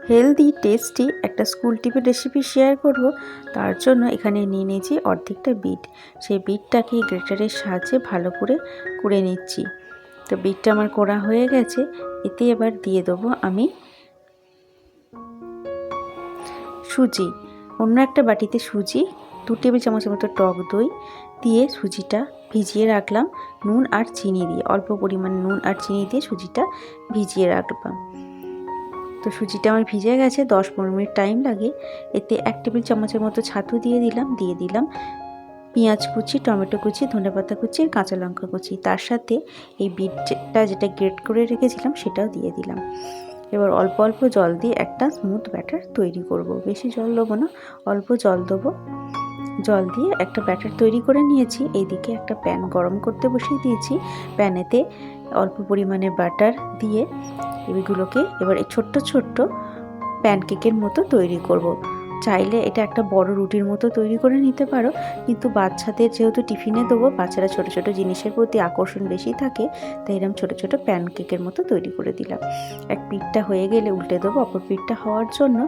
Healthy tasty একটা school tiffin recipe share করব। তার জন্য এখানে নিয়ে নিয়েছি অর্ধেকটা বিট। সেই বিটটাকে গ্রেটারের সাহায্যে ভালো করে কুড়ে নিচ্ছি। তো বিটটা আমার কোড়া হয়ে গেছে। এতে এবার দিয়ে দেবো আমি সুজি। অন্য একটা বাটিতে সুজি, 2 টেবিল চামচের মতো টক দই দিয়ে সুজিটা ভিজিয়ে রাখলাম নুন আর চিনি দিয়ে। অল্প পরিমাণে নুন আর চিনি দিয়ে সুজিটা ভিজিয়ে রাখলাম। তো সুজিটা আমার ভিজে গেছে, 10-15 মিনিট টাইম লাগে। এতে 1 টেবিল চামচের মতো ছাতু দিয়ে দিলাম পেঁয়াজ কুচি, টমেটো কুচি, ধনেপাতা কুচি আর কাঁচা লঙ্কা কুচি। তার সাথে এই বিটটা যেটা গ্রেট করে রেখেছিলাম সেটাও দিয়ে দিলাম। এবার অল্প অল্প জল দিয়ে একটা স্মুথ ব্যাটার তৈরি করব। বেশি জল দেবো না, অল্প জল দেবো। জল দিয়ে একটা ব্যাটার তৈরি করে নিয়েছি। এইদিকে একটা প্যান গরম করতে বসিয়ে দিয়েছি। প্যানেতে অল্প পরিমাণে বাটার দিয়ে এগুলোকে এবার এই ছোট্ট ছোট্ট প্যানকেকের মতো তৈরি করব। চাইলে এটা একটা বড় রুটির মতো তৈরি করে নিতে পারো, কিন্তু বাচ্চাদের যেহেতু টিফিনে দেবো, বাচ্চারা ছোট ছোট জিনিসের প্রতি আকর্ষণ বেশি থাকে, তাই এরকম ছোট ছোট প্যানকেকের মতো তৈরি করে দিলাম। এক পিঠটা হয়ে গেলে উল্টে দেবো, অপর পিঠটা হওয়ার জন্য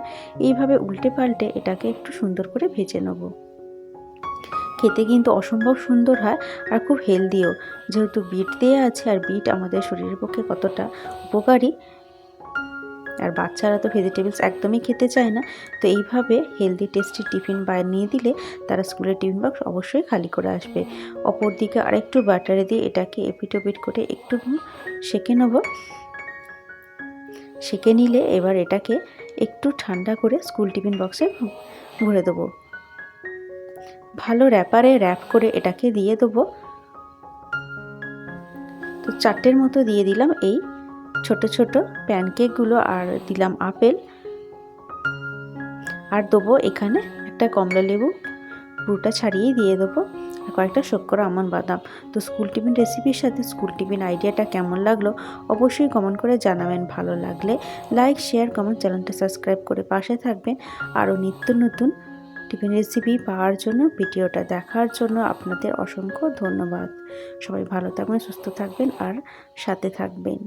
এইভাবে উল্টে পাল্টে এটাকে একটু সুন্দর করে ভেজে নেব। খেতে কিন্তু অসম্ভব সুন্দর হয় আর খুব হেলদিও, যেহেতু বিট দেওয়া আছে। আর বিট আমাদের শরীরের পক্ষে কতটা উপকারী, আর বাচ্চারা তো ভেজিটেবলস একদমই খেতে চায় না। তো এইভাবে হেলদি টেস্টি টিফিন বানিয়ে দিলে তারা স্কুলের টিফিন বক্স অবশ্যই খালি করে আসবে। অপর দিকে আরেকটু বাটারে দিয়ে এটাকে এপিট ওপিট করে একটু সেঁকে নেব। সেঁকে নিলে এবার এটাকে একটু ঠান্ডা করে স্কুল টিফিন বক্সে ভরে দেবো। ভালো র্যাপারে র্যাপ করে এটাকে দিয়ে দেবো। তো 4টের মতো দিয়ে দিলাম এই ছোট ছোট প্যানকেকগুলো, আর দিলাম আপেল, আর দেবো এখানে একটা কমলা লেবু পুরোটা ছাড়িয়ে দিয়ে দেবো, আর কয়েকটা শোক করা আমন্ড বাদাম। তো স্কুল টিফিন রেসিপির সাথে স্কুল টিফিন আইডিয়াটা কেমন লাগলো অবশ্যই কমেন্ট করে জানাবেন। ভালো লাগলে লাইক, শেয়ার, কমেন্ট, চ্যানেলটা সাবস্ক্রাইব করে পাশে থাকবেন। আরও নিত্য নতুন টিফিন রেসিপি পাওয়ার জন্য, ভিডিওটা দেখার জন্য আপনাদের অসংখ্য ধন্যবাদ। সবাই ভালো থাকবেন, সুস্থ থাকবেন আর সাথে থাকবেন।